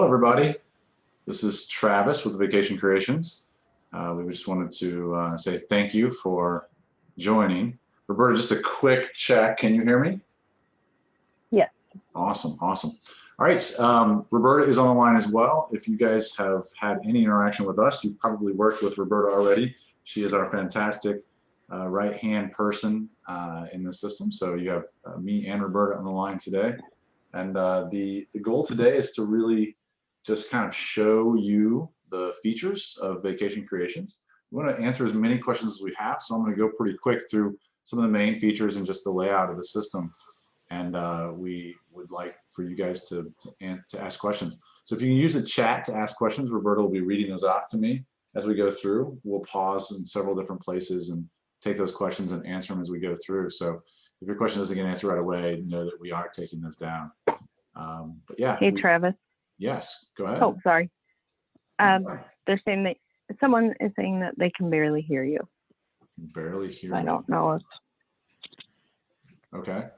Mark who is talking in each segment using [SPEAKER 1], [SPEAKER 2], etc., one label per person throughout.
[SPEAKER 1] Hello, everybody. This is Travis with Vacation Creations. We just wanted to say thank you for joining. Roberta, just a quick check. Can you hear me?
[SPEAKER 2] Yes.
[SPEAKER 1] Awesome, awesome. All right, Roberta is on the line as well. If you guys have had any interaction with us, you've probably worked with Roberta already. She is our fantastic right-hand person in the system. So you have me and Roberta on the line today. And the goal today is to really just kind of show you the features of Vacation Creations. We want to answer as many questions as we have, so I'm going to go pretty quick through some of the main features and just the layout of the system. And we would like for you guys to ask questions. So if you can use the chat to ask questions, Roberta will be reading those off to me as we go through. We'll pause in several different places and take those questions and answer them as we go through. So if your question doesn't get answered right away, know that we are taking those down. But yeah.
[SPEAKER 2] Hey, Travis.
[SPEAKER 1] Yes, go ahead.
[SPEAKER 2] Oh, sorry. They're saying that someone is saying that they can barely hear you.
[SPEAKER 1] Barely hear.
[SPEAKER 2] I don't know if.
[SPEAKER 1] Okay.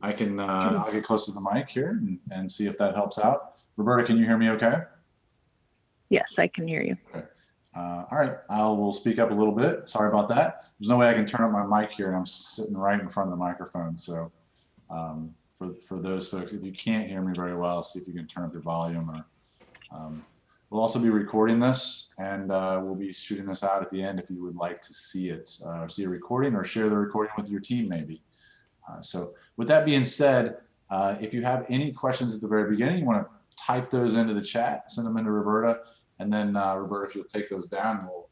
[SPEAKER 1] I can, I'll get close to the mic here and see if that helps out. Roberta, can you hear me okay?
[SPEAKER 2] Yes, I can hear you.
[SPEAKER 1] Okay. All right, I will speak up a little bit. Sorry about that. There's no way I can turn up my mic here, and I'm sitting right in front of the microphone. So for those folks, if you can't hear me very well, see if you can turn up your volume. Or we'll also be recording this, and we'll be shooting this out at the end if you would like to see it, see a recording, or share the recording with your team maybe. So with that being said, if you have any questions at the very beginning, you want to type those into the chat, send them into Roberta, and then Roberta, if you'll take those down, we'll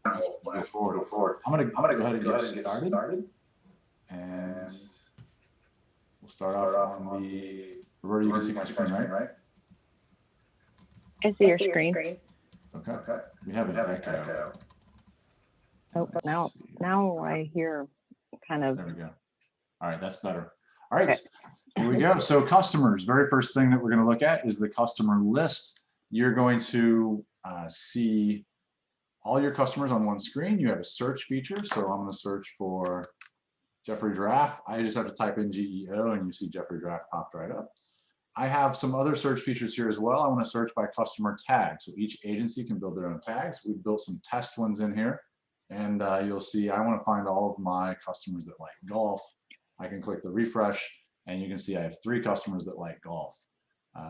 [SPEAKER 1] go forward. I'm gonna go ahead and get started. And we'll start off on the, Roberta, you can see my screen, right?
[SPEAKER 2] I see your screen.
[SPEAKER 1] Okay. We have an echo.
[SPEAKER 2] Oh, now I hear kind of.
[SPEAKER 1] There we go. All right, that's better. All right, here we go. So customers, very first thing that we're going to look at is the customer list. You're going to see all your customers on one screen. You have a search feature. So I'm going to search for Jeffrey Draft. I just have to type in GEO and you see Jeffrey Draft popped right up. I have some other search features here as well. I want to search by customer tag. So each agency can build their own tags. We've built some test ones in here. And you'll see I want to find all of my customers that like golf. I can click the refresh and you can see I have 3 customers that like golf.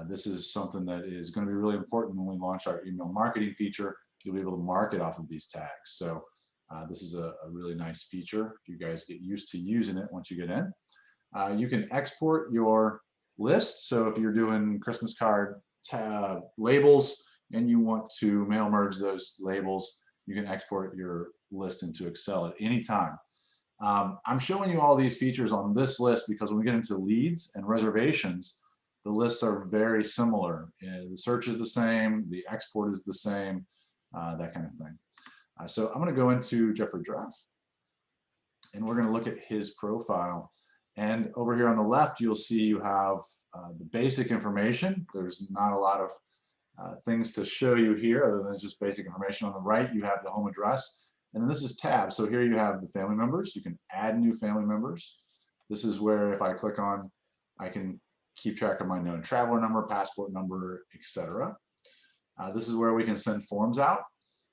[SPEAKER 1] This is something that is going to be really important when we launch our email marketing feature. You'll be able to market off of these tags. So this is a really nice feature if you guys get used to using it once you get in. You can export your list. So if you're doing Christmas card labels and you want to mail merge those labels, you can export your list into Excel at any time. I'm showing you all these features on this list because when we get into leads and reservations, the lists are very similar. The search is the same, the export is the same, that kind of thing. So I'm going to go into Jeffrey Draft, and we're going to look at his profile. And over here on the left, you'll see you have the basic information. There's not a lot of things to show you here other than just basic information. On the right, you have the home address. And then this is tabs. So here you have the family members. You can add new family members. This is where if I click on, I can keep track of my known traveler number, passport number, etc. This is where we can send forms out.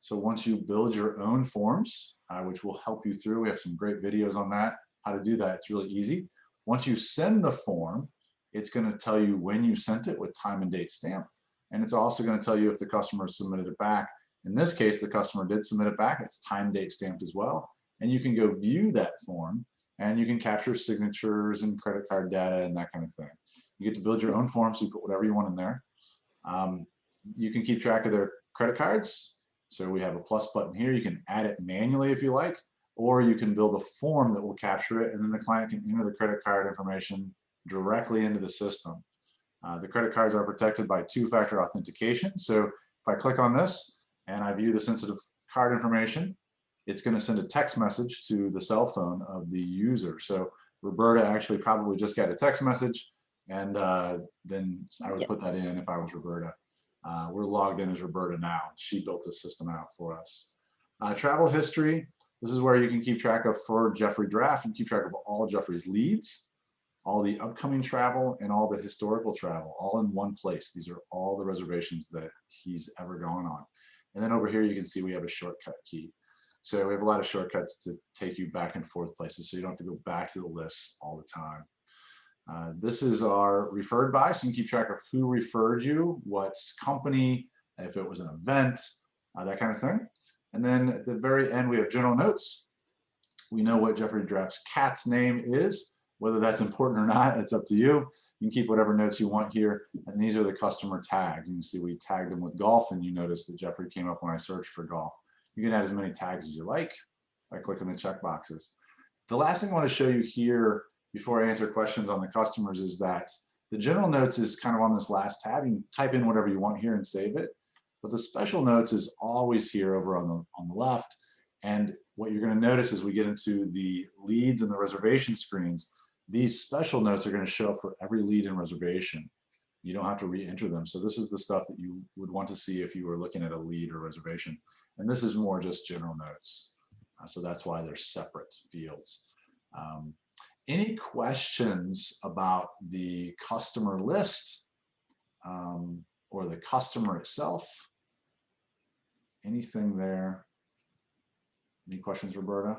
[SPEAKER 1] So once you build your own forms, which will help you through, we have some great videos on that, how to do that. It's really easy. Once you send the form, it's going to tell you when you sent it with time and date stamp. And it's also going to tell you if the customer submitted it back. In this case, the customer did submit it back. It's time date stamped as well. And you can go view that form and you can capture signatures and credit card data and that kind of thing. You get to build your own form, so you put whatever you want in there. You can keep track of their credit cards. So we have a plus button here. You can add it manually if you like, or you can build a form that will capture it and then the client can enter the credit card information directly into the system. The credit cards are protected by 2-factor authentication. So if I click on this, and I view the sensitive card information, it's going to send a text message to the cell phone of the user. So Roberta actually probably just got a text message, and then I would put that in if I was Roberta. We're logged in as Roberta now. She built this system out for us. Travel history, this is where you can keep track of, for Jeffrey Draft, you can keep track of all Jeffrey's leads. all the upcoming travel, and all the historical travel, all in one place. These are all the reservations that he's ever gone on. And then over here, you can see we have a shortcut key. So we have a lot of shortcuts to take you back and forth places, so you don't have to go back to the list all the time. This is our referred by, so you can keep track of who referred you, what company, if it was an event, that kind of thing. And then at the very end, we have general notes. We know what Jeffrey Draft's cat's name is. Whether that's important or not, it's up to you. You can keep whatever notes you want here. And these are the customer tags. You can see we tagged them with golf, and you notice that Jeffrey came up when I searched for golf. You can add as many tags as you like by clicking the check boxes. The last thing I want to show you here before I answer questions on the customers is that the general notes is kind of on this last tab. You can type in whatever you want here and save it. But the special notes is always here over on the left. And what you're going to notice as we get into the leads and the reservation screens, these special notes are going to show up for every lead and reservation. You don't have to re-enter them. So this is the stuff that you would want to see if you were looking at a lead or reservation. And this is more just general notes. So that's why they're separate fields. Any questions about the customer list or the customer itself? Anything there? Any questions, Roberta?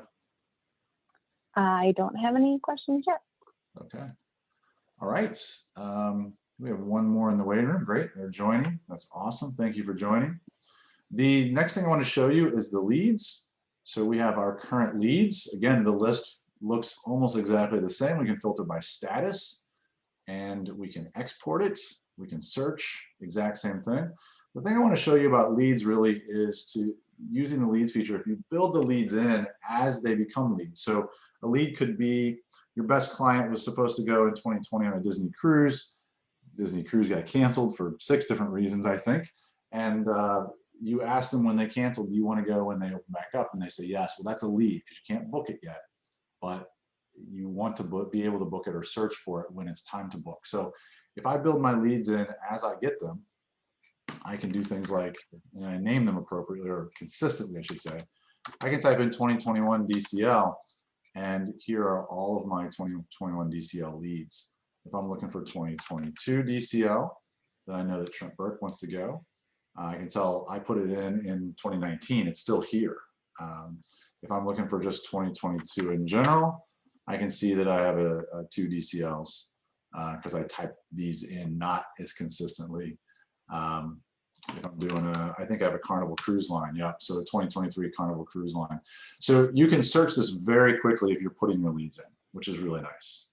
[SPEAKER 2] I don't have any questions yet.
[SPEAKER 1] Okay. All right. We have one more in the waiting room. Great. They're joining. That's awesome. Thank you for joining. The next thing I want to show you is the leads. So we have our current leads. Again, the list looks almost exactly the same. We can filter by status and we can export it. We can search, exact same thing. The thing I want to show you about leads really is to using the leads feature. If you build the leads in as they become leads. So a lead could be your best client was supposed to go in 2020 on a Disney cruise. Disney cruise got canceled for 6 different reasons, I think. And you ask them when they canceled, do you want to go when they open back up? And they say yes. Well, that's a lead because you can't book it yet, but you want to be able to book it or search for it when it's time to book. So if I build my leads in as I get them, I can do things like, and I name them appropriately or consistently, I should say. I can type in 2021 DCL, and here are all of my 2021 DCL leads. If I'm looking for 2022 DCL, then I know that Trent Burke wants to go. I can tell I put it in 2019, it's still here. If I'm looking for just 2022 in general, I can see that I have a 2 DCLs because I type these in not as consistently. If I'm doing I think I have a Carnival Cruise Line. Yep. So 2023 Carnival Cruise Line. So you can search this very quickly if you're putting your leads in, which is really nice.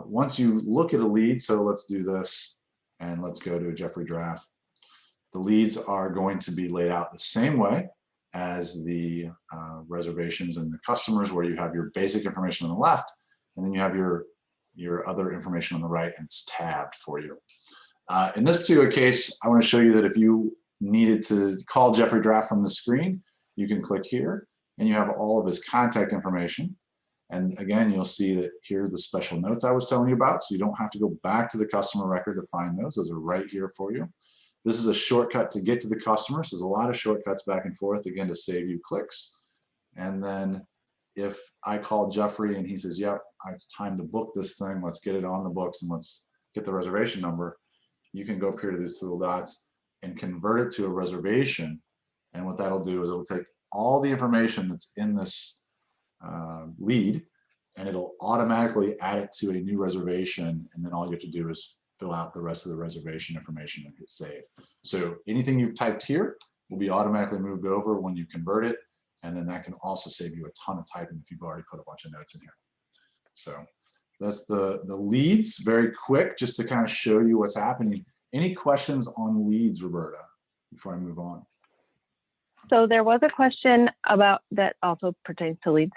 [SPEAKER 1] Once you look at a lead, so let's do this and let's go to a Jeffrey Draft. The leads are going to be laid out the same way as the reservations and the customers, where you have your basic information on the left, and then you have your other information on the right, and it's tabbed for you. In this particular case, I want to show you that if you needed to call Jeffrey Draft from the screen, you can click here, and you have all of his contact information. And again, you'll see that here are the special notes I was telling you about, so you don't have to go back to the customer record to find those. Those are right here for you. This is a shortcut to get to the customer. So there's a lot of shortcuts back and forth, again, to save you clicks. And then if I call Jeffrey and he says, yep, it's time to book this thing, let's get it on the books and let's get the reservation number, you can go up here to these little dots and convert it to a reservation. And what that'll do is it'll take all the information that's in this lead, and it'll automatically add it to a new reservation. And then all you have to do is fill out the rest of the reservation information and hit save. So anything you've typed here will be automatically moved over when you convert it. And then that can also save you a ton of typing if you've already put a bunch of notes in here. So that's the leads, very quick, just to kind of show you what's happening. Any questions on leads, Roberta, before I move on?
[SPEAKER 2] So there was a question about that also pertains to leads.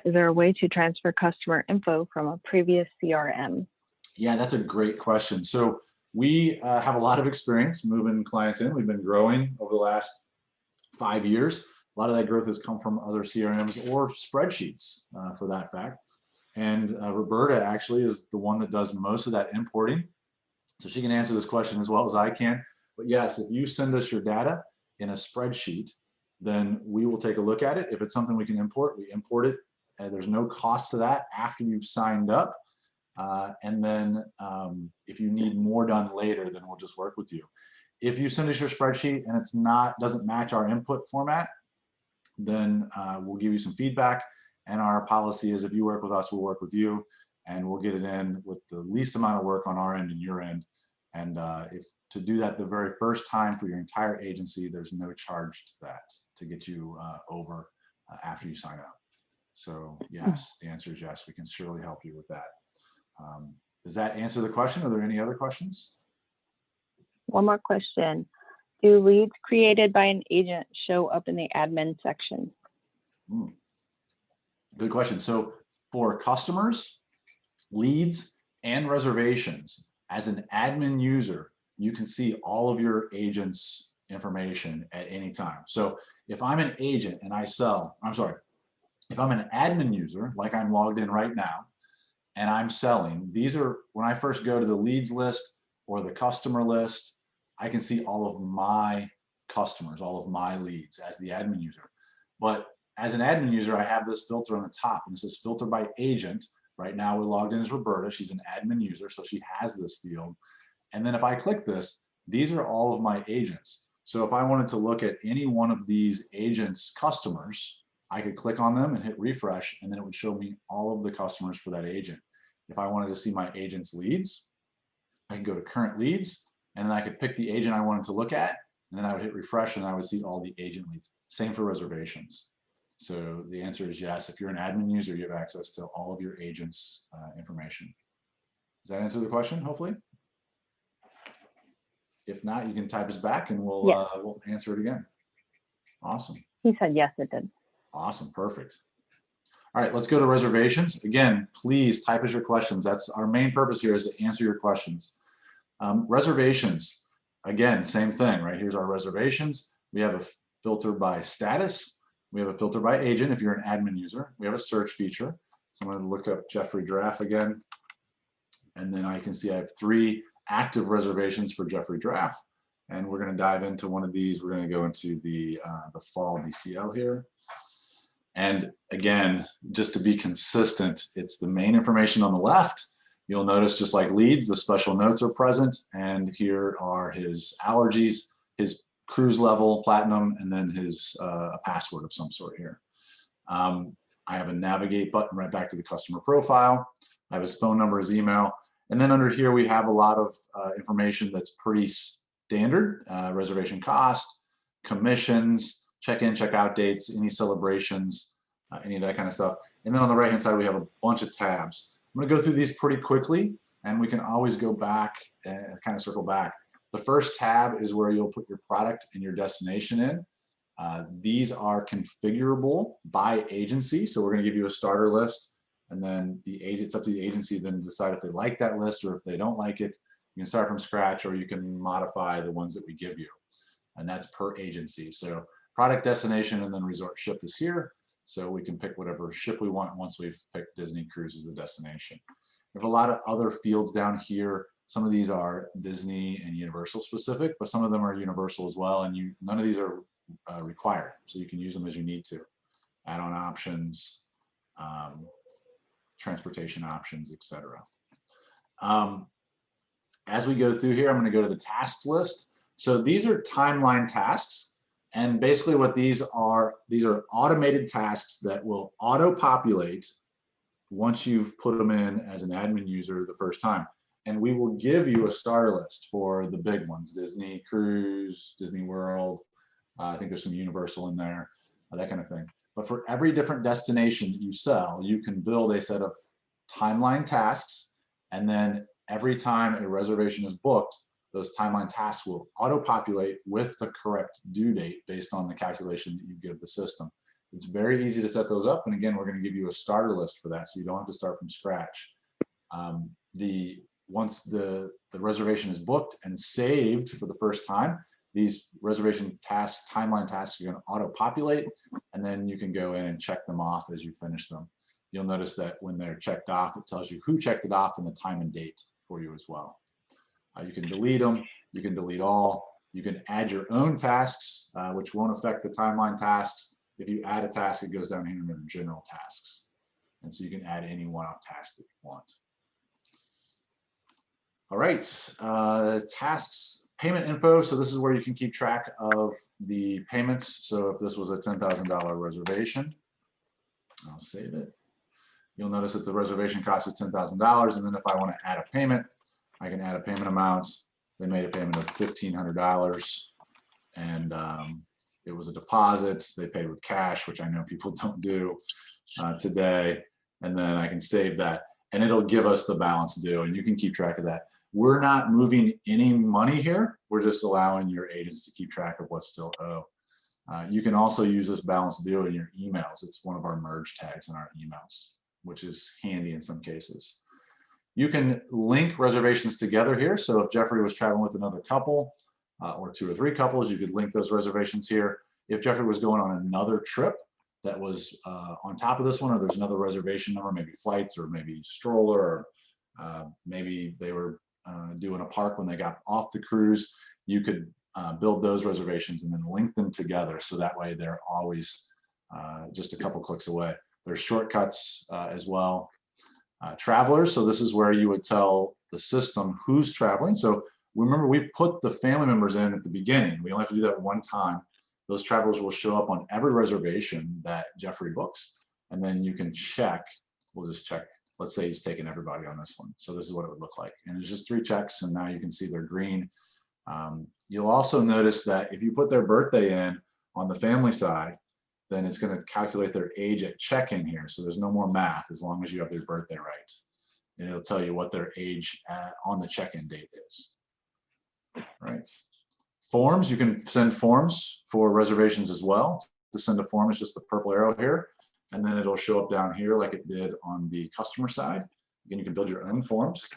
[SPEAKER 2] Is there a way to transfer customer info from a previous CRM?
[SPEAKER 1] Yeah, that's a great question. So we have a lot of experience moving clients in. We've been growing over the last 5 years. A lot of that growth has come from other CRMs or spreadsheets for that fact. And Roberta actually is the one that does most of that importing. So she can answer this question as well as I can. But yes, if you send us your data in a spreadsheet, then we will take a look at it. If it's something we can import, we import it. There's no cost to that after you've signed up. And then if you need more done later, then we'll just work with you. If you send us your spreadsheet and it's doesn't match our input format, then we'll give you some feedback. And our policy is if you work with us, we'll work with you, and we'll get it in with the least amount of work on our end and your end. And if to do that the very first time for your entire agency, there's no charge to that to get you over after you sign up. So yes, the answer is yes, we can surely help you with that. Does that answer the question? Are there any other questions?
[SPEAKER 2] One more question. Do leads created by an agent show up in the admin section?
[SPEAKER 1] Good question. So for customers, leads, and reservations, as an admin user, you can see all of your agents' information at any time. So if I'm an agent and I sell, if I'm an admin user, like I'm logged in right now, and I'm selling, these are, when I first go to the leads list or the customer list, I can see all of my customers, all of my leads as the admin user. But as an admin user, I have this filter on the top, and it says filter by agent. Right now we're logged in as Roberta. She's an admin user, so she has this field. And then if I click this, these are all of my agents. So if I wanted to look at any one of these agents' customers, I could click on them and hit refresh, and then it would show me all of the customers for that agent. If I wanted to see my agent's leads, I can go to current leads, and then I could pick the agent I wanted to look at, and then I would hit refresh, and I would see all the agent leads. Same for reservations. So the answer is yes. If you're an admin user, you have access to all of your agents' information. Does that answer the question, hopefully? If not, you can type us back and we'll answer it again. Awesome.
[SPEAKER 2] He said yes, it did.
[SPEAKER 1] Awesome, perfect. All right, let's go to reservations. Again, please type us your questions. That's our main purpose here, is to answer your questions. Reservations, again, same thing, right? Here's our reservations. We have a filter by status. We have a filter by agent if you're an admin user. We have a search feature. So I'm going to look up Jeffrey Draft again. And then I can see I have 3 active reservations for Jeffrey Draft. And we're going to dive into one of these. We're going to go into the fall DCL here. And again, just to be consistent, it's the main information on the left. You'll notice, just like leads, the special notes are present. And here are his allergies, his cruise level, platinum, and then his a password of some sort here. I have a navigate button right back to the customer profile. I have his phone number, his email. And then under here, we have a lot of information that's pretty standard, reservation cost, commissions, check-in, check-out dates, any celebrations, any of that kind of stuff. And then on the right-hand side, we have a bunch of tabs. I'm going to go through these pretty quickly, and we can always go back and kind of circle back. The first tab is where you'll put your product and your destination in. These are configurable by agency. So we're going to give you a starter list, and then it's up to the agency then to decide if they like that list or if they don't like it. You can start from scratch, or you can modify the ones that we give you. And that's per agency. So product, destination, and then resort ship is here. So we can pick whatever ship we want once we've picked Disney Cruise as the destination. We have a lot of other fields down here. Some of these are Disney and Universal specific, but some of them are universal as well. And none of these are required. So you can use them as you need to. Add-on options, transportation options, etc. As we go through here, I'm going to go to the tasks list. So these are timeline tasks. And basically what these are automated tasks that will auto-populate once you've put them in as an admin user the first time. And we will give you a starter list for the big ones: Disney Cruise, Disney World. I think there's some Universal in there, that kind of thing. But for every different destination that you sell, you can build a set of timeline tasks. And then every time a reservation is booked, those timeline tasks will auto-populate with the correct due date based on the calculation that you give the system. It's very easy to set those up. And again, we're going to give you a starter list for that, so you don't have to start from scratch. Once the reservation is booked and saved for the first time, these reservation tasks, timeline tasks, are going to auto-populate, and then you can go in and check them off as you finish them. You'll notice that when they're checked off, it tells you who checked it off and the time and date for you as well. You can delete them, you can delete all, you can add your own tasks, which won't affect the timeline tasks. If you add a task, it goes down here in the general tasks. And so you can add any one-off task that you want. All right, tasks, payment info. So this is where you can keep track of the payments. So if this was a $10,000 reservation, I'll save it. You'll notice that the reservation cost is $10,000. And then if I want to add a payment, I can add a payment amount. They made a payment of $1,500 and it was a deposit. They paid with cash, which I know people don't do today. And then I can save that and it'll give us the balance due and you can keep track of that. We're not moving any money here. We're just allowing your agents to keep track of what's still owed. You can also use this balance due in your emails. It's one of our merge tags in our emails, which is handy in some cases. You can link reservations together here. So if Jeffrey was traveling with another couple or 2 or 3 couples, you could link those reservations here. If Jeffrey was going on another trip that was on top of this one, or there's another reservation number, maybe flights or maybe stroller, or maybe they were doing a park when they got off the cruise, you could build those reservations and then link them together. So that way they're always just a couple clicks away. There's shortcuts as well. Travelers, so this is where you would tell the system who's traveling. So remember, we put the family members in at the beginning. We only have to do that one time. Those travelers will show up on every reservation that Jeffrey books. And then you can check, we'll just check, let's say he's taking everybody on this one. So this is what it would look like. And it's just 3 checks and now you can see they're green. You'll also notice that if you put their birthday in on the family side, then it's going to calculate their age at check-in here. So there's no more math as long as you have their birthday right. And it'll tell you what their age on the check-in date is. Right. Forms, you can send forms for reservations as well. To send a form is just the purple arrow here. And then it'll show up down here like it did on the customer side. Again, you can build your own forms.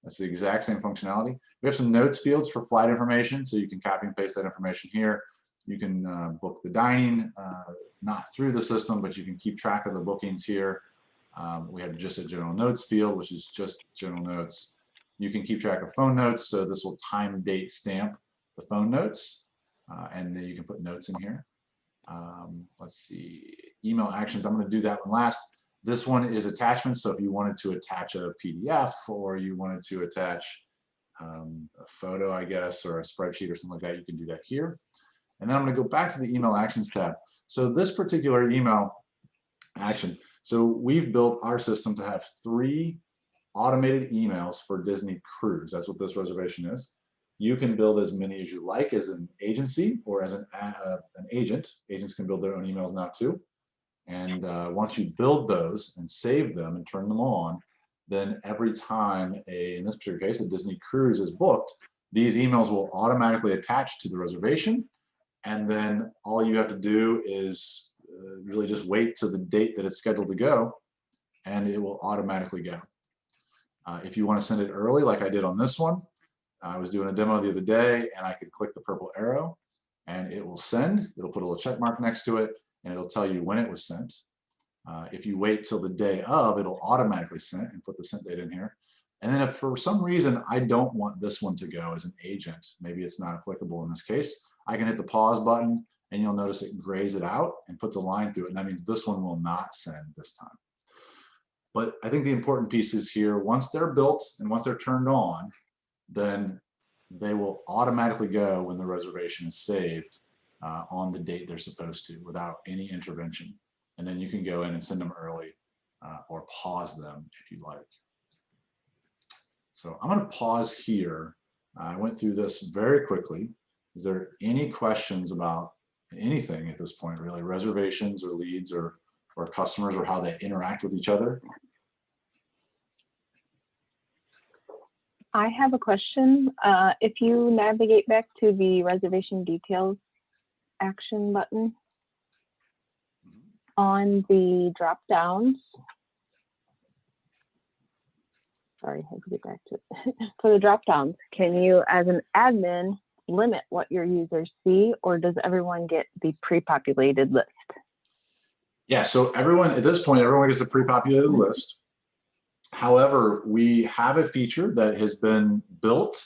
[SPEAKER 1] That's the exact same functionality. We have some notes fields for flight information, so you can copy and paste that information here. You can book the dining, not through the system, but you can keep track of the bookings here. We have just a general notes field, which is just general notes. You can keep track of phone notes, so this will time, date, stamp the phone notes, and then you can put notes in here. Let's see, email actions, I'm going to do that one last. This one is attachments, so if you wanted to attach a PDF or you wanted to attach a photo, I guess, or a spreadsheet or something like that, you can do that here. And then I'm going to go back to the email actions tab. So this particular email action, so we've built our system to have 3 automated emails for Disney Cruise. That's what this reservation is. You can build as many as you like as an agency or as an agent. Agents can build their own emails now too. And once you build those and save them and turn them on, then every time in this particular case, a Disney Cruise is booked, these emails will automatically attach to the reservation. And then all you have to do is really just wait to the date that it's scheduled to go, and it will automatically go. If you want to send it early, like I did on this one, I was doing a demo the other day, and I could click the purple arrow, and it will send. It'll put a little check mark next to it, and it'll tell you when it was sent. If you wait till the day of, it'll automatically send and put the sent date in here. And then if for some reason I don't want this one to go as an agent, maybe it's not applicable in this case, I can hit the pause button and you'll notice it grays it out and puts a line through it. And that means this one will not send this time. But I think the important piece is here, once they're built and once they're turned on, then they will automatically go when the reservation is saved on the date they're supposed to without any intervention. And then you can go in and send them early or pause them if you like. So I'm going to pause here. I went through this very quickly. Is there any questions about anything at this point, really? Reservations or leads or customers or how they interact with each other?
[SPEAKER 2] I have a question. If you navigate back to the reservation details action button on the drop downs, sorry, I have to get back to it. For the drop downs, can you, as an admin, limit what your users see, or does everyone get the pre-populated list?
[SPEAKER 1] Yeah, so everyone, at this point, everyone gets a pre-populated list. However, we have a feature that has been built.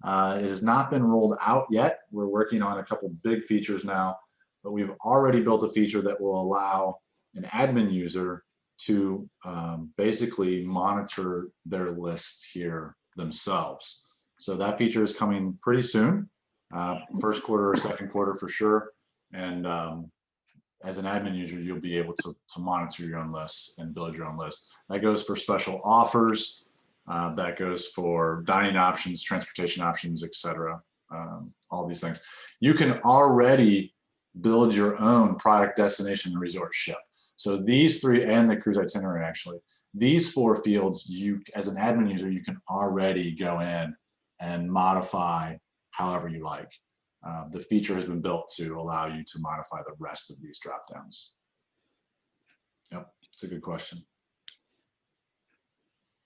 [SPEAKER 1] It has not been rolled out yet. We're working on a couple big features now, but we've already built a feature that will allow an admin user to basically monitor their lists here themselves. So that feature is coming pretty soon, first quarter or second quarter for sure. And as an admin user, you'll be able to monitor your own lists and build your own list. That goes for special offers. That goes for dining options, transportation options, etc. All these things. You can already build your own product, destination, and resort ship. So these three, and the cruise itinerary actually, these four fields, you as an admin user, you can already go in and modify however you like. The feature has been built to allow you to modify the rest of these drop downs. Yep, it's a good question.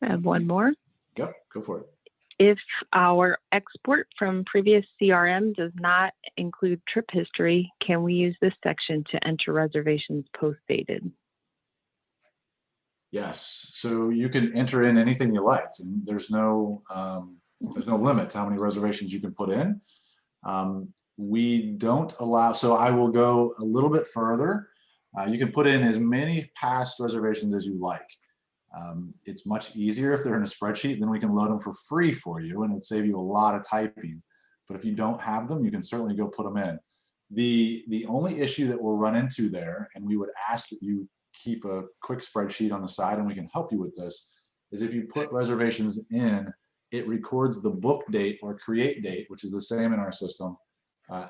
[SPEAKER 2] I have one more.
[SPEAKER 1] Yep, go for it.
[SPEAKER 2] If our export from previous CRM does not include trip history, can we use this section to enter reservations post-dated?
[SPEAKER 1] Yes, so you can enter in anything you like, and there's no limit to how many reservations you can put in. We don't allow, so I will go a little bit further. You can put in as many past reservations as you like. It's much easier if they're in a spreadsheet, then we can load them for free for you, and it'll save you a lot of typing. But if you don't have them, you can certainly go put them in. The only issue that we'll run into there, and we would ask that you keep a quick spreadsheet on the side, and we can help you with this, is if you put reservations in, it records the book date or create date, which is the same in our system,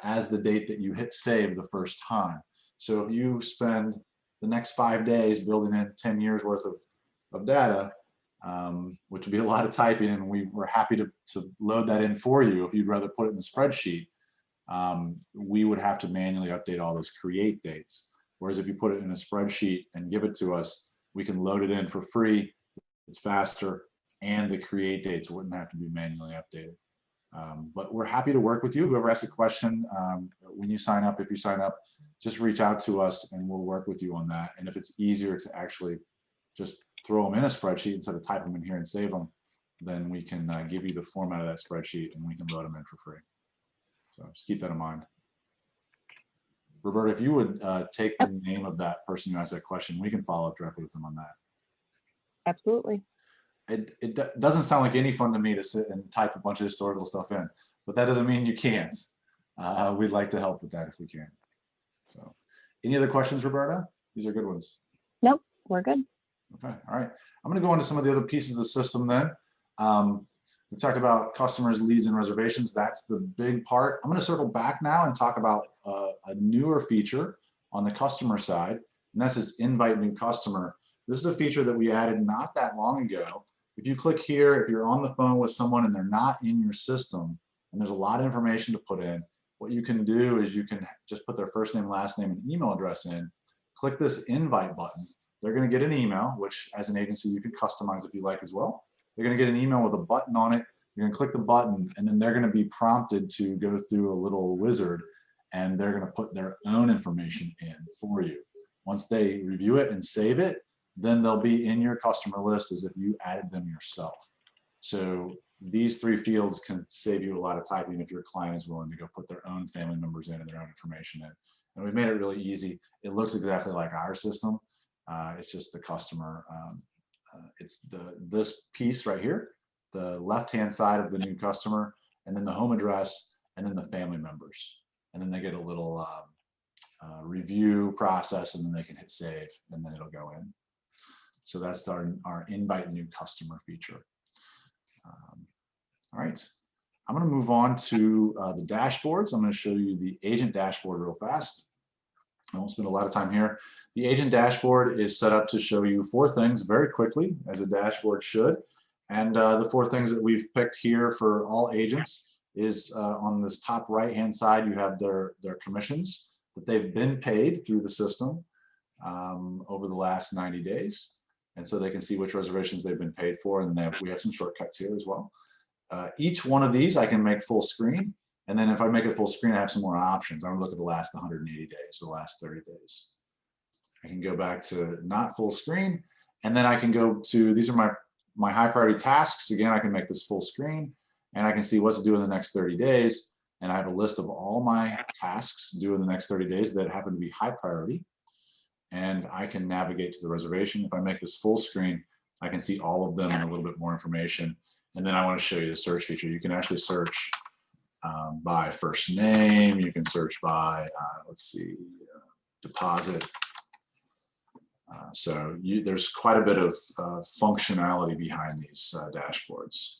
[SPEAKER 1] as the date that you hit save the first time. So if you spend the next 5 days building in 10 years worth of data, which would be a lot of typing, and we're happy to load that in for you if you'd rather put it in the spreadsheet, we would have to manually update all those create dates. Whereas if you put it in a spreadsheet and give it to us, we can load it in for free. It's faster, and the create dates wouldn't have to be manually updated. But we're happy to work with you. Whoever asks a question, when you sign up, if you sign up, just reach out to us and we'll work with you on that. And if it's easier to actually just throw them in a spreadsheet instead of type them in here and save them, then we can give you the format of that spreadsheet and we can load them in for free. So just keep that in mind. Roberta, if you would take the name of that person who asked that question, we can follow up directly with them on that.
[SPEAKER 2] Absolutely.
[SPEAKER 1] It doesn't sound like any fun to me to sit and type a bunch of historical stuff in, but that doesn't mean you can't. We'd like to help with that if we can. So, any other questions, Roberta? These are good ones.
[SPEAKER 2] Nope, we're good.
[SPEAKER 1] Okay, all right. I'm going to go into some of the other pieces of the system then. We talked about customers, leads, and reservations. That's the big part. I'm going to circle back now and talk about a newer feature on the customer side, and that's this invite new customer. This is a feature that we added not that long ago. If you click here, if you're on the phone with someone and they're not in your system, and there's a lot of information to put in, what you can do is you can just put their first name, last name, and email address in, click this invite button. They're going to get an email, which as an agency, you can customize if you like as well. They're going to get an email with a button on it. You're going to click the button, and then they're going to be prompted to go through a little wizard, and they're going to put their own information in for you. Once they review it and save it, then they'll be in your customer list as if you added them yourself. So these three fields can save you a lot of typing if your client is willing to go put their own family members in and their own information in. And we've made it really easy. It looks exactly like our system. It's just the customer. It's this piece right here, the left-hand side of the new customer, and then the home address, and then the family members. And then they get a little review process, and then they can hit save, and then it'll go in. So that's our invite new customer feature. All right, I'm going to move on to the dashboards. I'm going to show you the agent dashboard real fast. I won't spend a lot of time here. The agent dashboard is set up to show you 4 things very quickly, as a dashboard should. And the 4 things that we've picked here for all agents is on this top right-hand side, you have their commissions that they've been paid through the system over the last 90 days. And so they can see which reservations they've been paid for, and then we have some shortcuts here as well. Each one of these I can make full screen, and then if I make it full screen, I have some more options. I'm gonna look at the last 180 days or the last 30 days. I can go back to not full screen, and then I can go to, these are my high priority tasks. Again, I can make this full screen, and I can see what's due in the next 30 days, and I have a list of all my tasks due in the next 30 days that happen to be high priority. And I can navigate to the reservation. If I make this full screen, I can see all of them and a little bit more information. And then I want to show you the search feature. You can actually search by first name. You can search by, let's see, deposit. So there's quite a bit of functionality behind these dashboards.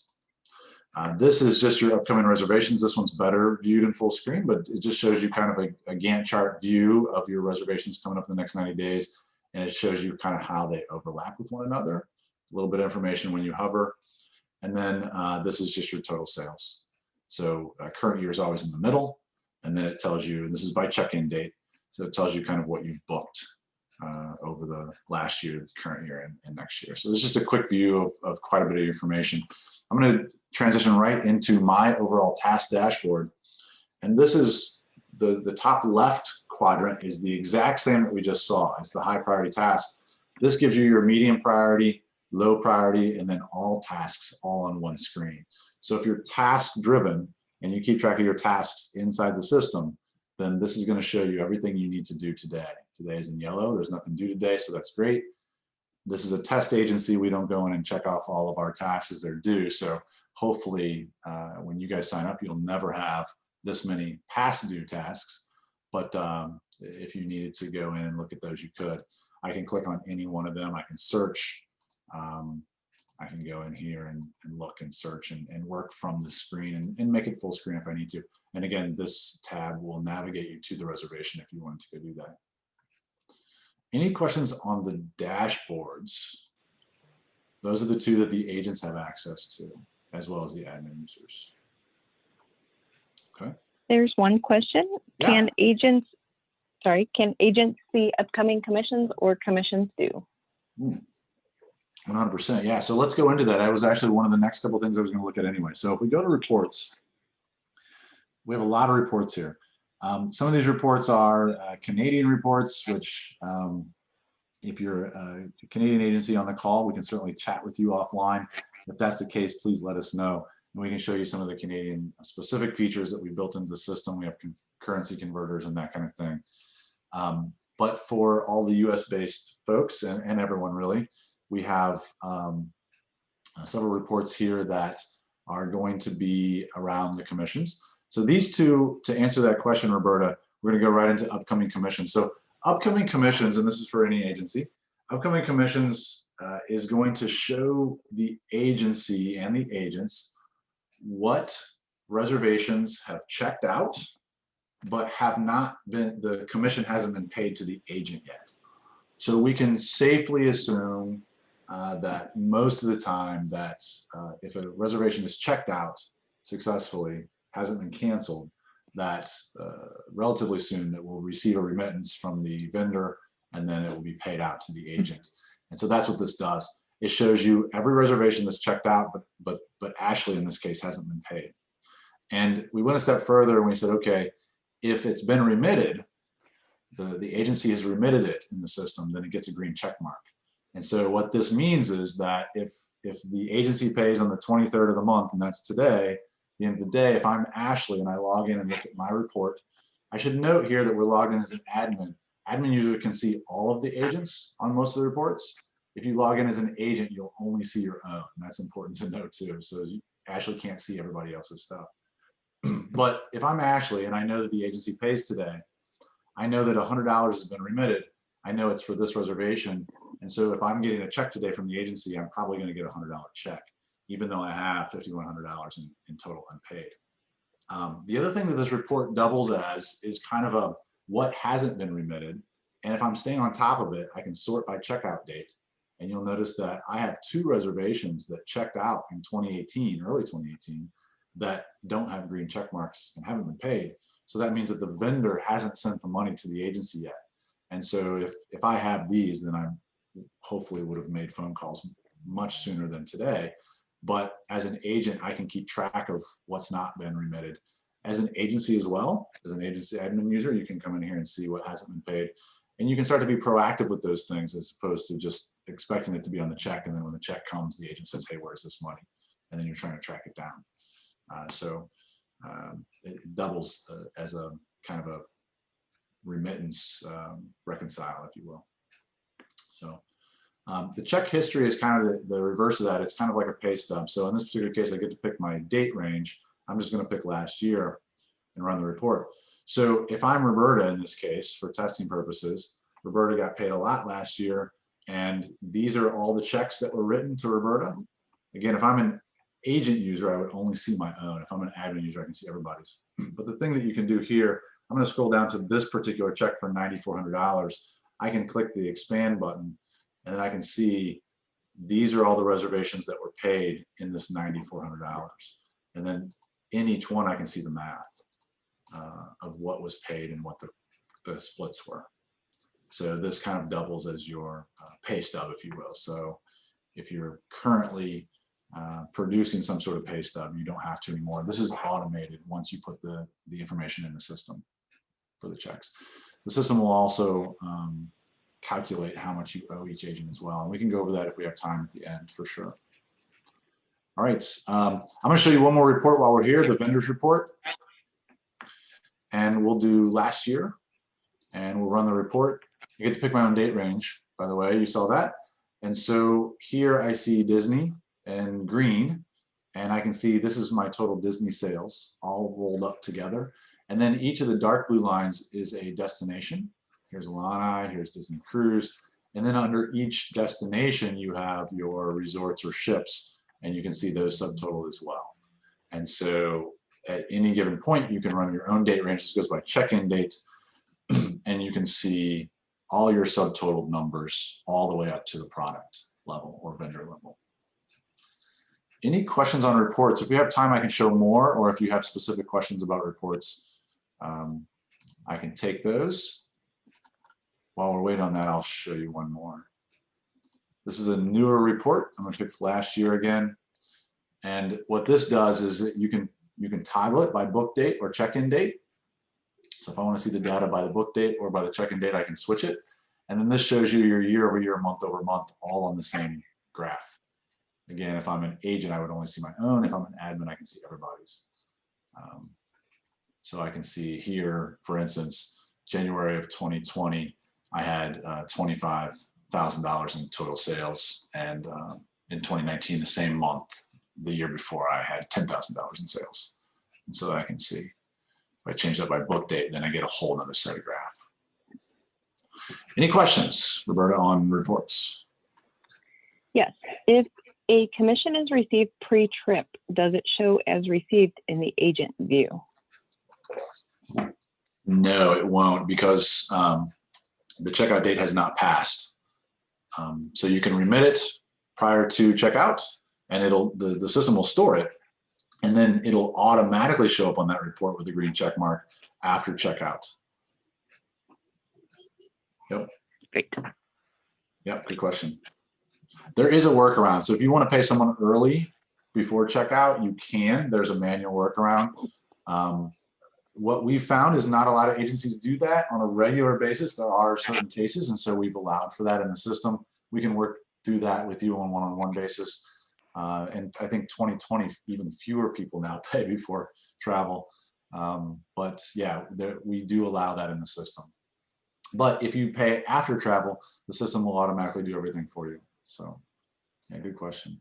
[SPEAKER 1] This is just your upcoming reservations. This one's better viewed in full screen, but it just shows you kind of a Gantt chart view of your reservations coming up in the next 90 days. And it shows you kind of how they overlap with one another. A little bit of information when you hover. And then this is just your total sales. So current year is always in the middle. And then it tells you, and this is by check-in date. So it tells you kind of what you've booked over the last year, the current year, and next year. So this is just a quick view of quite a bit of information. I'm going to transition right into my overall task dashboard. And this is the top left quadrant is the exact same that we just saw. It's the high priority task. This gives you your medium priority, low priority, and then all tasks all on one screen. So if you're task driven and you keep track of your tasks inside the system, then this is going to show you everything you need to do today. Today is in yellow. There's nothing due today, so that's great. This is a test agency. We don't go in and check off all of our tasks as they're due. So hopefully when you guys sign up, you'll never have this many past due tasks. But if you needed to go in and look at those, you could. I can click on any one of them. I can search. I can go in here and look and search and work from the screen and make it full screen if I need to. And again, this tab will navigate you to the reservation if you want to go do that. Any questions on the dashboards? Those are the two that the agents have access to, as well as the admin users. Okay.
[SPEAKER 2] There's one question.
[SPEAKER 1] Yeah.
[SPEAKER 2] Can agents see upcoming commissions or commissions due?
[SPEAKER 1] 100%. Yeah. So let's go into that. That was actually one of the next couple of things I was going to look at anyway. So if we go to reports, we have a lot of reports here. Some of these reports are Canadian reports, which if you're a Canadian agency on the call, we can certainly chat with you offline. If that's the case, please let us know. And we can show you some of the Canadian specific features that we built into the system. We have currency converters and that kind of thing. But for all the US-based folks and everyone really, we have several reports here that are going to be around the commissions. So these two, to answer that question, Roberta, we're going to go right into upcoming commissions. So upcoming commissions, and this is for any agency, upcoming commissions is going to show the agency and the agents what reservations have checked out, but have not been, the commission hasn't been paid to the agent yet. So we can safely assume that most of the time that if a reservation is checked out successfully, hasn't been canceled, that relatively soon that we'll receive a remittance from the vendor and then it will be paid out to the agent. And so that's what this does. It shows you every reservation that's checked out, but Ashley in this case hasn't been paid. And we went a step further and we said, okay, if it's been remitted, the agency has remitted it in the system, then it gets a green check mark. And so what this means is that if the agency pays on the 23rd of the month, and that's today, at the end of the day, if I'm Ashley and I log in and look at my report, I should note here that we're logged in as an admin. Admin user can see all of the agents on most of the reports. If you log in as an agent, you'll only see your own. And that's important to note too. So Ashley can't see everybody else's stuff. But if I'm Ashley and I know that the agency pays today, I know that $100 has been remitted. I know it's for this reservation. And so if I'm getting a check today from the agency, I'm probably going to get a $100 check, even though I have $5,100 in total unpaid. The other thing that this report doubles as is kind of a what hasn't been remitted. And if I'm staying on top of it, I can sort by checkout date. And you'll notice that I have 2 reservations that checked out in 2018, early 2018, that don't have green check marks and haven't been paid. So that means that the vendor hasn't sent the money to the agency yet. And so if I have these, then I hopefully would have made phone calls much sooner than today. But as an agent, I can keep track of what's not been remitted. As an agency as well, as an agency admin user, you can come in here and see what hasn't been paid. And you can start to be proactive with those things as opposed to just expecting it to be on the check. And then when the check comes, the agent says, hey, where's this money? And then you're trying to track it down. It doubles as a kind of a remittance reconcile, if you will. So The check history is kind of the reverse of that. It's kind of like a pay stub. So in this particular case, I get to pick my date range. I'm just going to pick last year and run the report. So if I'm Roberta in this case, for testing purposes, Roberta got paid a lot last year, and these are all the checks that were written to Roberta. Again, if I'm an agent user, I would only see my own. If I'm an admin user, I can see everybody's. But the thing that you can do here, I'm going to scroll down to this particular check for $9,400. I can click the expand button, and then I can see these are all the reservations that were paid in this $9,400. And then in each one, I can see the math of what was paid and what the splits were. So this kind of doubles as your pay stub, if you will. So if you're currently producing some sort of pay stub, you don't have to anymore. This is automated once you put the information in the system for the checks. The system will also calculate how much you owe each agent as well. And we can go over that if we have time at the end for sure. All right, I'm going to show you one more report while we're here, the vendors report. And we'll do last year, and we'll run the report. I get to pick my own date range, by the way, you saw that. And so here I see Disney and green, and I can see this is my total Disney sales all rolled up together. And then each of the dark blue lines is a destination. Here's Alani, here's Disney Cruise. And then under each destination, you have your resorts or ships, and you can see those subtotal as well. And so at any given point, you can run your own date range. This goes by check-in date, and you can see all your subtotal numbers all the way up to the product level or vendor level. Any questions on reports? If we have time, I can show more, or if you have specific questions about reports, I can take those. While we're waiting on that, I'll show you one more. This is a newer report. I'm going to pick last year again. And what this does is that you can toggle it by book date or check-in date. So if I want to see the data by the book date or by the check-in date, I can switch it. And then this shows you your year over year, month over month, all on the same graph. Again, if I'm an agent, I would only see my own. If I'm an admin, I can see everybody's. So I can see here, for instance, January of 2020, I had $25,000 in total sales. And in 2019, the same month, the year before, I had $10,000 in sales. And so I can see. If I change that by book date, then I get a whole other set of graph. Any questions, Roberta, on reports?
[SPEAKER 2] Yes. If a commission is received pre-trip, does it show as received in the agent view?
[SPEAKER 1] No, it won't, because the checkout date has not passed. So you can remit it prior to checkout, and the system will store it, and then it'll automatically show up on that report with a green check mark after checkout. Yep.
[SPEAKER 2] Great.
[SPEAKER 1] Yep, good question. There is a workaround. So if you want to pay someone early before checkout, you can. There's a manual workaround. What we've found is not a lot of agencies do that on a regular basis. There are certain cases, and so we've allowed for that in the system. We can work through that with you on one-on-one basis. And I think 2020, even fewer people now pay before travel. But yeah, we do allow that in the system. But if you pay after travel, the system will automatically do everything for you. So yeah, good question.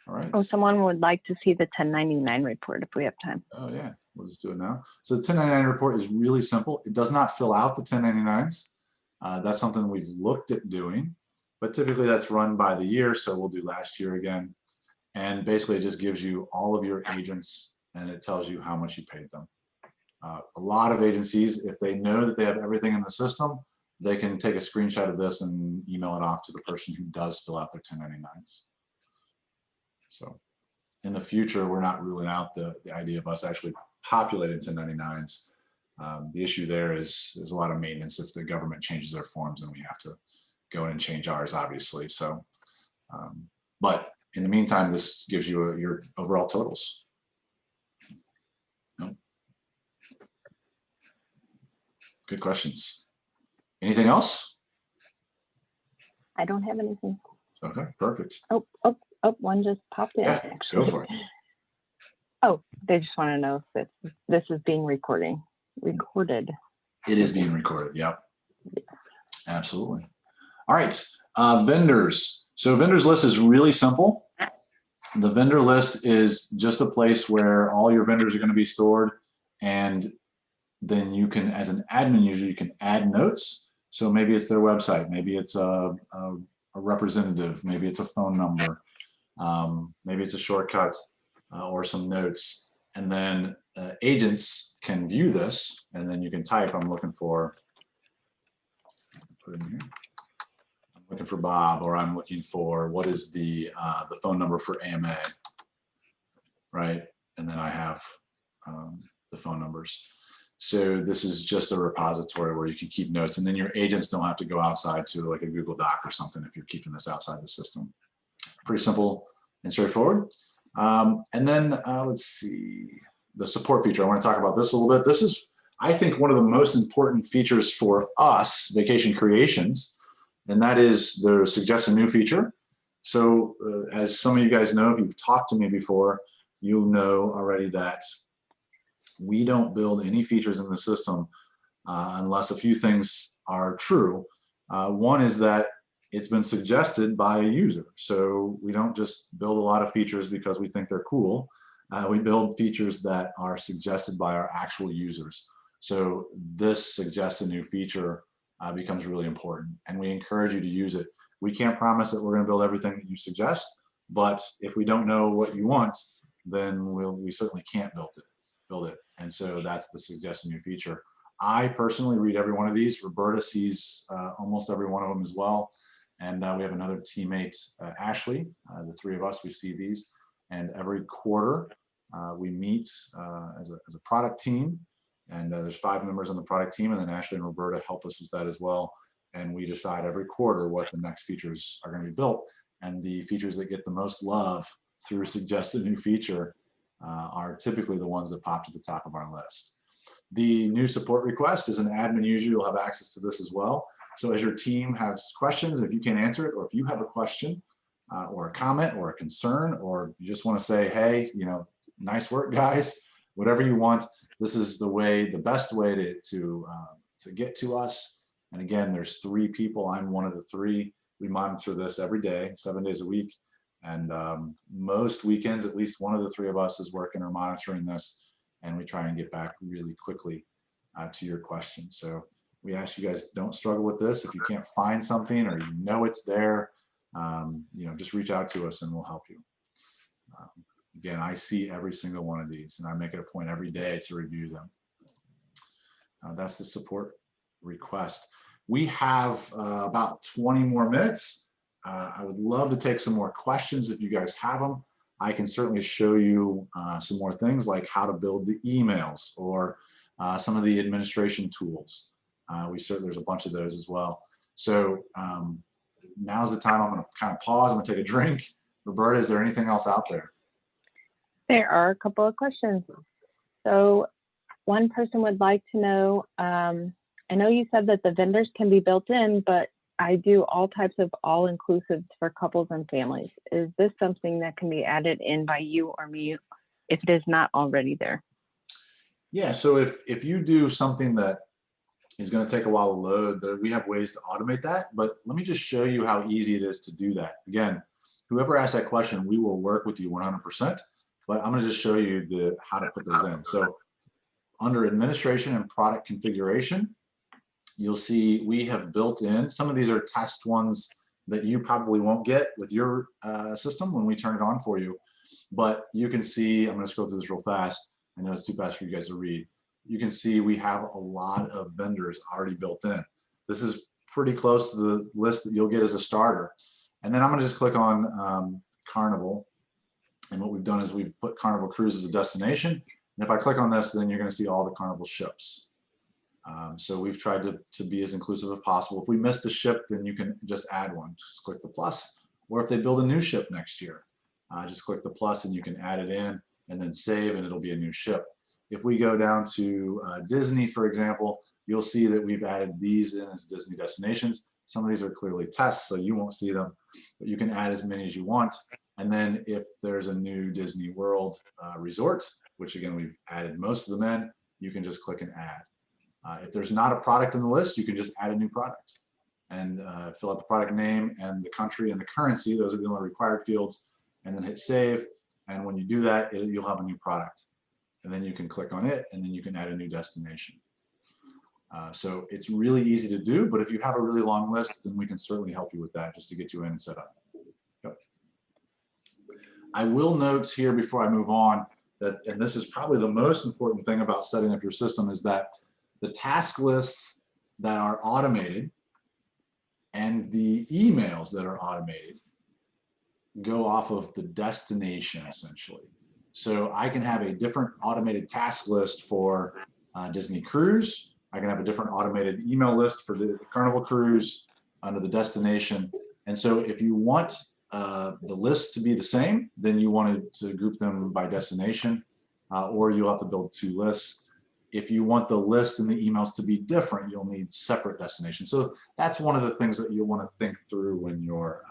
[SPEAKER 1] All right.
[SPEAKER 2] Oh, someone would like to see the 1099 report if we have time.
[SPEAKER 1] Oh yeah, we'll just do it now. So the 1099 report is really simple. It does not fill out the 1099s. That's something we've looked at doing, but typically that's run by the year. So we'll do last year again. And basically it just gives you all of your agents, and it tells you how much you paid them. A lot of agencies, if they know that they have everything in the system, they can take a screenshot of this and email it off to the person who does fill out their 1099s. So in the future, we're not ruling out the idea of us actually populating 1099s. The issue there is there's a lot of maintenance if the government changes their forms, and we have to go in and change ours, obviously. So, but in the meantime, this gives you your overall totals. No? Good questions. Anything else?
[SPEAKER 2] I don't have anything.
[SPEAKER 1] Okay, perfect.
[SPEAKER 2] Oh, one just popped in.
[SPEAKER 1] Yeah,
[SPEAKER 2] actually.
[SPEAKER 1] go for it.
[SPEAKER 2] Oh, they just want to know if this is being recorded.
[SPEAKER 1] It is being recorded. Yep. Absolutely. All right, vendors. So vendors list is really simple. The vendor list is just a place where all your vendors are going to be stored, and then you can, as an admin user, you can add notes. So maybe it's their website, maybe it's a representative, maybe it's a phone number, maybe it's a shortcut or some notes. And then agents can view this, and then you can type, I'm looking for, put in here, I'm looking for Bob, or I'm looking for, what is the phone number for AMA, right? And then I have the phone numbers. So this is just a repository where you can keep notes, and then your agents don't have to go outside to like a Google Doc or something if you're keeping this outside the system. Pretty simple and straightforward. And then let's see, the support feature. I want to talk about this a little bit. This is, I think, one of the most important features for us, Vacation Creations, and that is the suggest a new feature. So as some of you guys know, if you've talked to me before, you'll know already that we don't build any features in the system unless a few things are true. One is that it's been suggested by a user. So we don't just build a lot of features because we think they're cool. We build features that are suggested by our actual users. So this suggest a new feature becomes really important, and we encourage you to use it. We can't promise that we're going to build everything that you suggest, but if we don't know what you want, then we certainly can't build it. And so that's the suggest a new feature. I personally read every one of these. Roberta sees almost every one of them as well. And we have another teammate, Ashley. The three of us, we see these. And every quarter, we meet as a product team. And there's 5 members on the product team. And then Ashley and Roberta help us with that as well. And we decide every quarter what the next features are going to be built. And the features that get the most love through suggest a new feature are typically the ones that pop to the top of our list. The new support request is an admin user. You'll have access to this as well. So as your team has questions, if you can't answer it, or if you have a question or a comment or a concern, or you just want to say, hey, nice work, guys, whatever you want, this is the best way to get to us. And again, there's 3 people. I'm one of the 3. We monitor this every day, 7 days a week. And most weekends, at least one of the 3 of us is working or monitoring this, and we try and get back really quickly to your questions. So we ask you guys, don't struggle with this. If you can't find something or you know it's there, just reach out to us and we'll help you. Again, I see every single one of these, and I make it a point every day to review them. That's the support request. We have about 20 more minutes. I would love to take some more questions if you guys have them. I can certainly show you some more things like how to build the emails or some of the administration tools. There's a bunch of those as well. So now's the time I'm going to kind of pause. I'm going to take a drink. Roberta, is there anything else out there?
[SPEAKER 2] There are a couple of questions. So one person would like to know, I know you said that the vendors can be built in, but I do all types of all-inclusives for couples and families. Is this something that can be added in by you or me if it is not already there?
[SPEAKER 1] Yeah, so if you do something that is going to take a while to load, we have ways to automate that, but let me just show you how easy it is to do that. Again, whoever asked that question, we will work with you 100%, but I'm going to just show you how to put those in. So under administration and product configuration, you'll see we have built in, some of these are test ones that you probably won't get with your system when we turn it on for you. But you can see, I'm going to scroll through this real fast. I know it's too fast for you guys to read. You can see we have a lot of vendors already built in. This is pretty close to the list that you'll get as a starter. And then I'm going to just click on Carnival. And what we've done is we've put Carnival Cruise as a destination. And if I click on this, then you're going to see all the Carnival ships. So we've tried to be as inclusive as possible. If we missed a ship, then you can just add one. Just click the plus. Or if they build a new ship next year, just click the plus and you can add it in and then save, and it'll be a new ship. If we go down to Disney, for example, you'll see that we've added these in as Disney destinations. Some of these are clearly tests, so you won't see them, but you can add as many as you want. And then if there's a new Disney World resort, which again, we've added most of them in, you can just click and add. If there's not a product in the list, you can just add a new product. and fill out the product name and the country and the currency. Those are the only required fields, and then hit save. And when you do that, you'll have a new product. And then you can click on it, and then you can add a new destination. So it's really easy to do, but if you have a really long list, then we can certainly help you with that just to get you in and set up. Yep. I will note here before I move on that, and this is probably the most important thing about setting up your system, is that the task lists that are automated and the emails that are automated go off of the destination essentially. So I can have a different automated task list for Disney Cruise. I can have a different automated email list for the Carnival Cruise under the destination. And so if you want the list to be the same, then you want to group them by destination, or you'll have to build two lists. If you want the list and the emails to be different, you'll need separate destinations. So that's one of the things that you'll want to think through when you're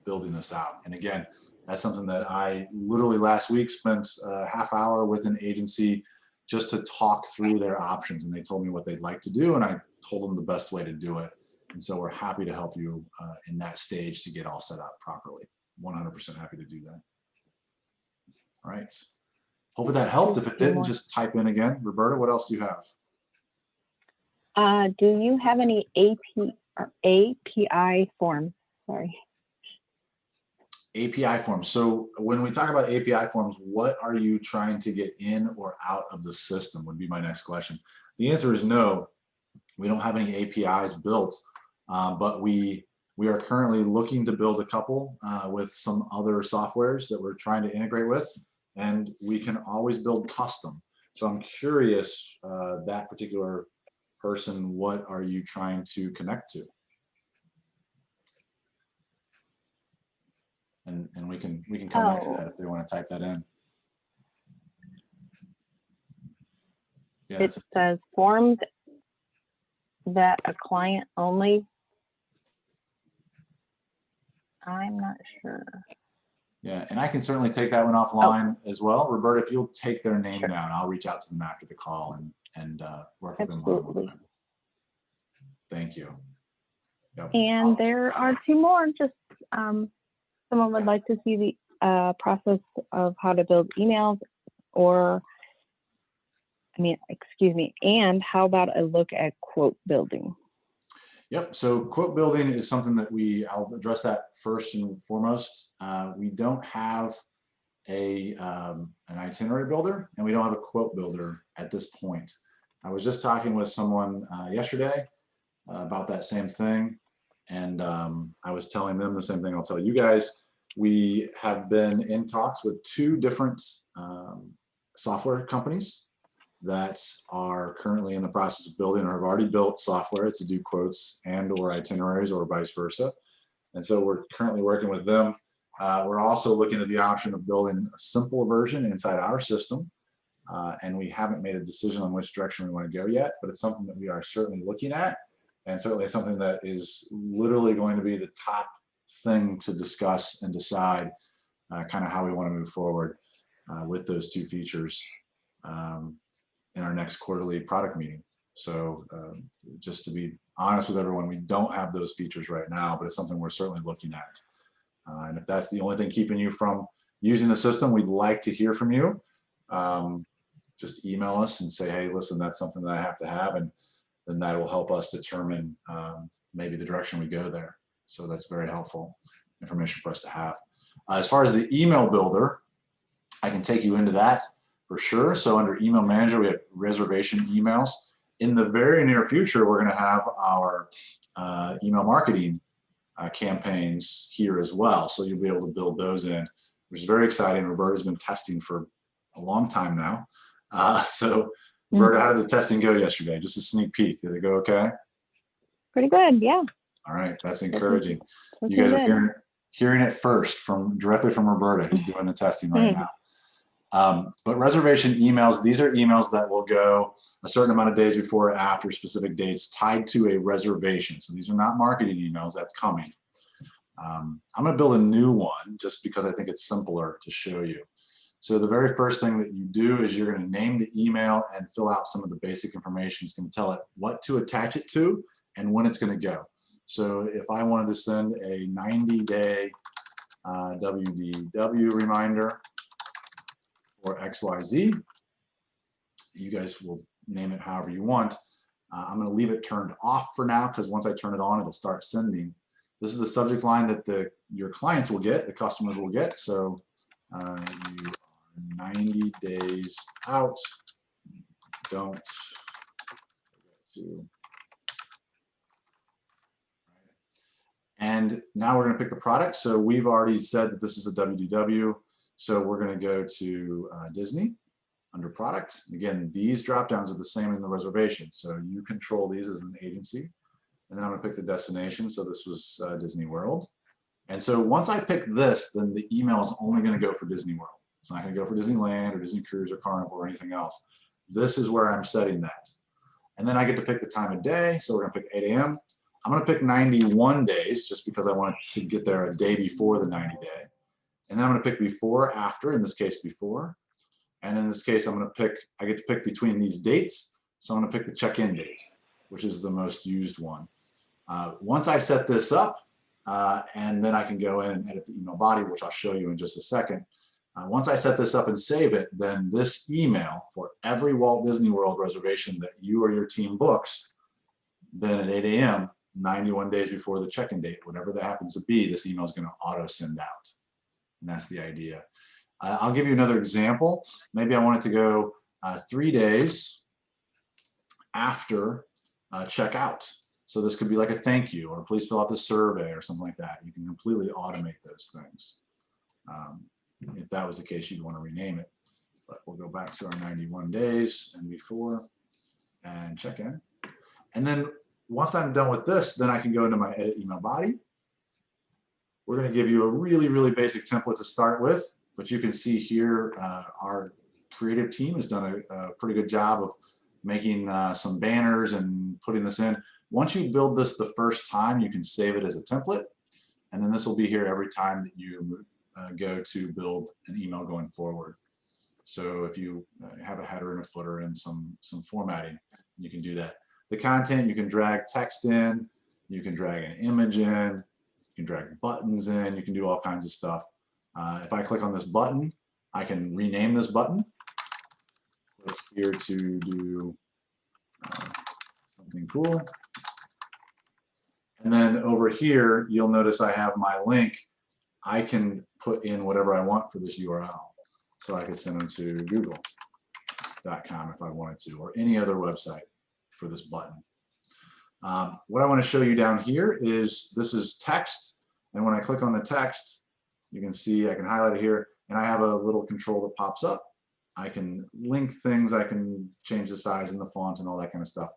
[SPEAKER 1] building this out. And again, that's something that I literally last week spent a half hour with an agency just to talk through their options. And they told me what they'd like to do, and I told them the best way to do it. And so we're happy to help you in that stage to get all set up properly. 100% happy to do that. All right. Hopefully that helped. If it didn't, just type in again. Roberta, what else do you have?
[SPEAKER 2] Do you have any API forms? Sorry.
[SPEAKER 1] API forms. So when we talk about API forms, what are you trying to get in or out of the system would be my next question. The answer is no. We don't have any APIs built, but we are currently looking to build a couple with some other softwares that we're trying to integrate with, and we can always build custom. So I'm curious, that particular person, what are you trying to connect to? And we can come back to that if they want to type that in. Yeah,
[SPEAKER 2] it says forms that a client only. I'm not sure.
[SPEAKER 1] Yeah, and I can certainly take that one offline as well. Roberta, if you'll take their name down, I'll reach out to them after the call and work with them on. Thank you. Yep.
[SPEAKER 2] And there are two more. Just someone would like to see the process of how to build emails, or and how about a look at quote building?
[SPEAKER 1] Yep, so quote building is something that I'll address that first and foremost. We don't have an itinerary builder, and we don't have a quote builder at this point. I was just talking with someone yesterday about that same thing, and I was telling them the same thing I'll tell you guys. We have been in talks with two different software companies that are currently in the process of building or have already built software to do quotes and or itineraries or vice versa. And so we're currently working with them. We're also looking at the option of building a simpler version inside our system. And we haven't made a decision on which direction we want to go yet, but it's something that we are certainly looking at, and certainly something that is literally going to be the top thing to discuss and decide kind of how we want to move forward with those two features in our next quarterly product meeting. So just to be honest with everyone, we don't have those features right now, but it's something we're certainly looking at. And if that's the only thing keeping you from using the system, we'd like to hear from you. Just email us and say, hey, listen, that's something that I have to have, and then that will help us determine maybe the direction we go there. So that's very helpful information for us to have. As far as the email builder, I can take you into that for sure. So under email manager, we have reservation emails. In the very near future, we're going to have our email marketing campaigns here as well. So you'll be able to build those in, which is very exciting. Roberta's been testing for a long time now. So Roberta, how did the testing go yesterday? Just a sneak peek. Did it go okay? Pretty
[SPEAKER 2] good, yeah.
[SPEAKER 1] All right, that's encouraging. You guys are hearing it first directly from Roberta, who's doing the testing right now. But reservation emails, these are emails that will go a certain amount of days before or after specific dates tied to a reservation. So these are not marketing emails, that's coming. I'm going to build a new one just because I think it's simpler to show you. So the very first thing that you do is you're going to name the email and fill out some of the basic information. It's going to tell it what to attach it to and when it's going to go. So if I wanted to send a 90-day WDW reminder for XYZ, you guys will name it however you want. I'm going to leave it turned off for now because once I turn it on, it'll start sending. This is the subject line that your clients will get, the customers will get. So you are 90 days out. Don't forget to. And now we're going to pick the product. So we've already said that this is a WDW. So we're going to go to Disney under product. Again, these drop downs are the same in the reservation. So you control these as an agency. And then I'm going to pick the destination. So this was Disney World. And so once I pick this, then the email is only going to go for Disney World. It's not going to go for Disneyland or Disney Cruise or Carnival or anything else. This is where I'm setting that. And then I get to pick the time of day. So we're going to pick 8 a.m. I'm going to pick 91 days just because I want to get there a day before the 90 day. And then I'm going to pick before, after, in this case, before. And in this case, I get to pick between these dates. So I'm going to pick the check-in date, which is the most used one. Once I set this up, and then I can go in and edit the email body, which I'll show you in just a second. Once I set this up and save it, then this email for every Walt Disney World reservation that you or your team books, then at 8 a.m., 91 days before the check-in date, whatever that happens to be, this email is going to auto send out. And that's the idea. I'll give you another example. Maybe I want it to go 3 days after checkout. So this could be like a thank you, or please fill out this survey or something like that. You can completely automate those things. If that was the case, you'd want to rename it. But we'll go back to our 91 days and before and check in. And then once I'm done with this, then I can go into my edit email body. We're going to give you a really, really basic template to start with. But you can see here, our creative team has done a pretty good job of making some banners and putting this in. Once you build this the first time, you can save it as a template. And then this will be here every time that you go to build an email going forward. So if you have a header and a footer and some formatting, you can do that. The content, you can drag text in, you can drag an image in, you can drag buttons in, you can do all kinds of stuff. If I click on this button, I can rename this button. Click here to do something cool. And then over here, you'll notice I have my link. I can put in whatever I want for this URL. So I could send them to google.com if I wanted to, or any other website for this button. What I want to show you down here is this is text. And when I click on the text, you can see I can highlight it here, and I have a little control that pops up. I can link things, I can change the size and the font and all that kind of stuff.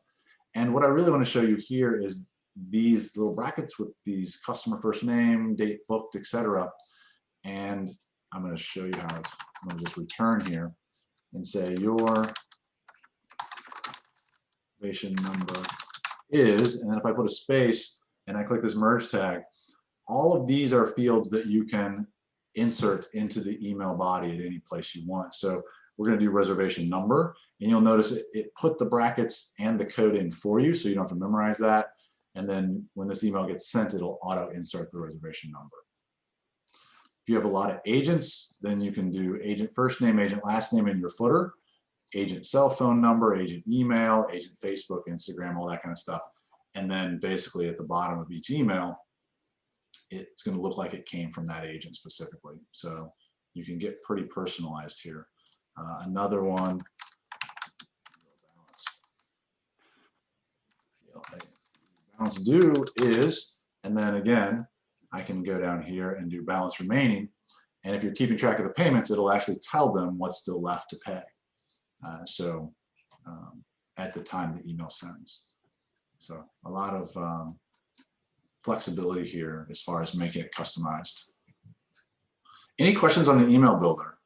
[SPEAKER 1] And what I really want to show you here is these little brackets with these customer first name, date booked, etc. And I'm going to show you how it's, I'm going to just return here and say your reservation number is, and then if I put a space and I click this merge tag, all of these are fields that you can insert into the email body at any place you want. So we're going to do reservation number, and you'll notice it put the brackets and the code in for you, so you don't have to memorize that. And then when this email gets sent, it'll auto insert the reservation number. If you have a lot of agents, then you can do agent first name, agent last name in your footer, agent cell phone number, agent email, agent Facebook, Instagram, all that kind of stuff. And then basically at the bottom of each email, it's going to look like it came from that agent specifically. So you can get pretty personalized here. Another one, balance due is, and then again, I can go down here and do balance remaining. And if you're keeping track of the payments, it'll actually tell them what's still left to pay. At the time the email sends. So a lot of flexibility here as far as making it customized. Any questions on the email builder?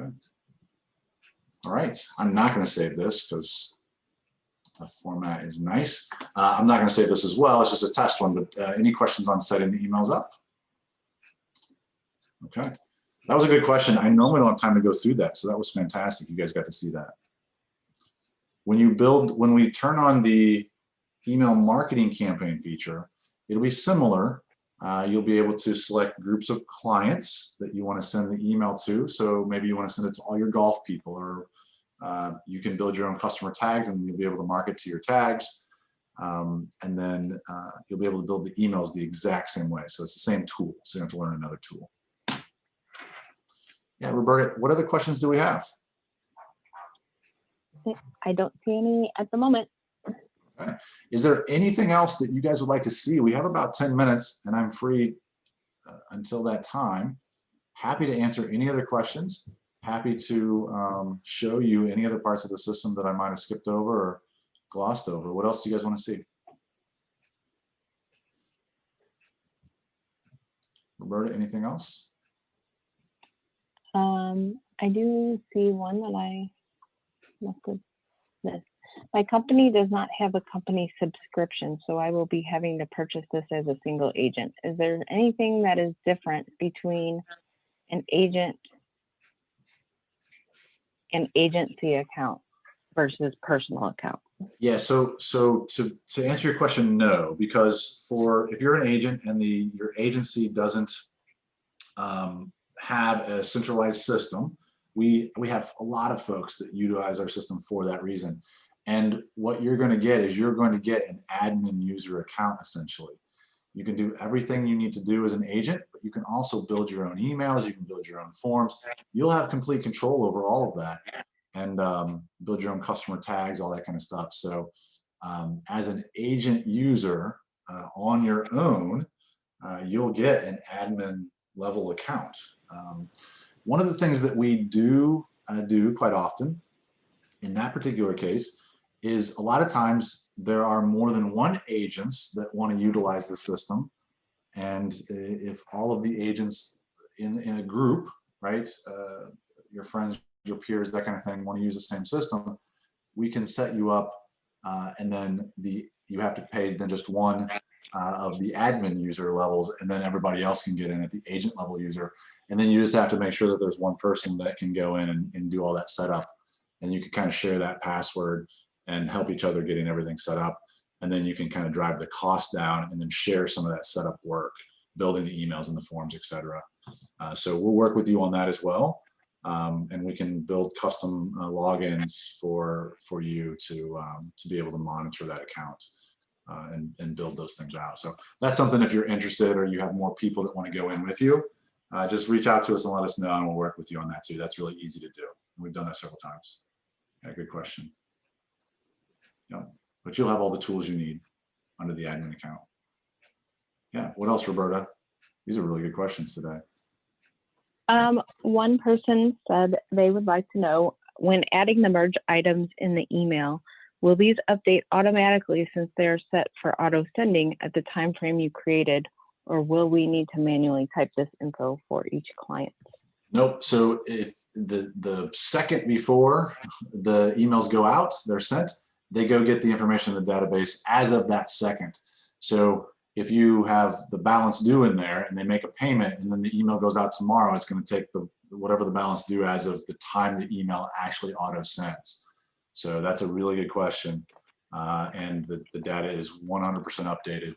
[SPEAKER 1] Okay. All right, I'm not going to save this because the format is nice. I'm not going to save this as well. It's just a test one, but any questions on setting the emails up? Okay, that was a good question. I normally don't have time to go through that, so that was fantastic. You guys got to see that. when we turn on the email marketing campaign feature, it'll be similar. You'll be able to select groups of clients that you want to send the email to. So maybe you want to send it to all your golf people, or you can build your own customer tags and you'll be able to market to your tags. And then you'll be able to build the emails the exact same way. So it's the same tool. So you don't have to learn another tool. Yeah, Roberta, what other questions do we have?
[SPEAKER 2] I don't see any at the moment.
[SPEAKER 1] Okay. Is there anything else that you guys would like to see? We have about 10 minutes and I'm free until that time. Happy to answer any other questions. Happy to show you any other parts of the system that I might have skipped over or glossed over. What else do you guys want to see? Roberta, anything else?
[SPEAKER 2] I do see one that I must have missed. My company does not have a company subscription, so I will be having to purchase this as a single agent. Is there anything that is different between an agent and agency account versus personal account?
[SPEAKER 1] Yeah, so to answer your question, no, because if you're an agent and your agency doesn't have a centralized system, we have a lot of folks that utilize our system for that reason. And what you're going to get is you're going to get an admin user account essentially. You can do everything you need to do as an agent, but you can also build your own emails, you can build your own forms. You'll have complete control over all of that, and build your own customer tags, all that kind of stuff. So as an agent user on your own, you'll get an admin level account. One of the things that we do quite often in that particular case is a lot of times there are more than one agents that want to utilize the system. And if all of the agents in a group, right, your friends, your peers, that kind of thing, want to use the same system, we can set you up and then you have to pay then just one of the admin user levels, and then everybody else can get in at the agent level user. And then you just have to make sure that there's one person that can go in and do all that setup. And you can kind of share that password and help each other getting everything set up. And then you can kind of drive the cost down and then share some of that setup work, building the emails and the forms, etc. So we'll work with you on that as well. And we can build custom logins for you to be able to monitor that account and build those things out. So that's something, if you're interested or you have more people that want to go in with you, just reach out to us and let us know, and we'll work with you on that too. That's really easy to do. We've done that several times. Yeah, good question. Yeah, but you'll have all the tools you need under the admin account. Yeah, what else, Roberta? These are really good questions today.
[SPEAKER 2] One person said they would like to know, when adding the merge items in the email, will these update automatically since they are set for auto sending at the time frame you created, or will we need to manually type this info for each client?
[SPEAKER 1] Nope. So if the second before the emails go out, they're sent, they go get the information in the database as of that second. So if you have the balance due in there and they make a payment and then the email goes out tomorrow, it's going to take whatever the balance due as of the time the email actually auto sends. So that's a really good question. And the data is 100% updated.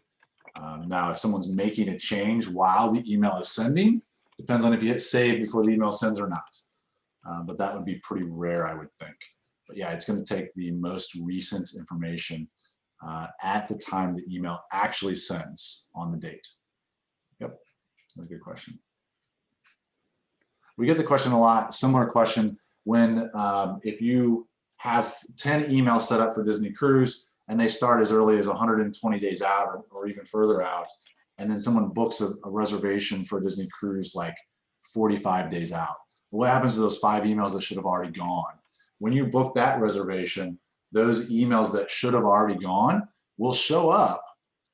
[SPEAKER 1] Now, if someone's making a change while the email is sending, depends on if you hit save before the email sends or not. But that would be pretty rare, I would think. But yeah, it's going to take the most recent information at the time the email actually sends on the date. Yep, that's a good question. We get the question a lot, similar question, when if you have 10 emails set up for Disney Cruise and they start as early as 120 days out or even further out, and then someone books a reservation for a Disney Cruise like 45 days out. What happens to those 5 emails that should have already gone? When you book that reservation, those emails that should have already gone will show up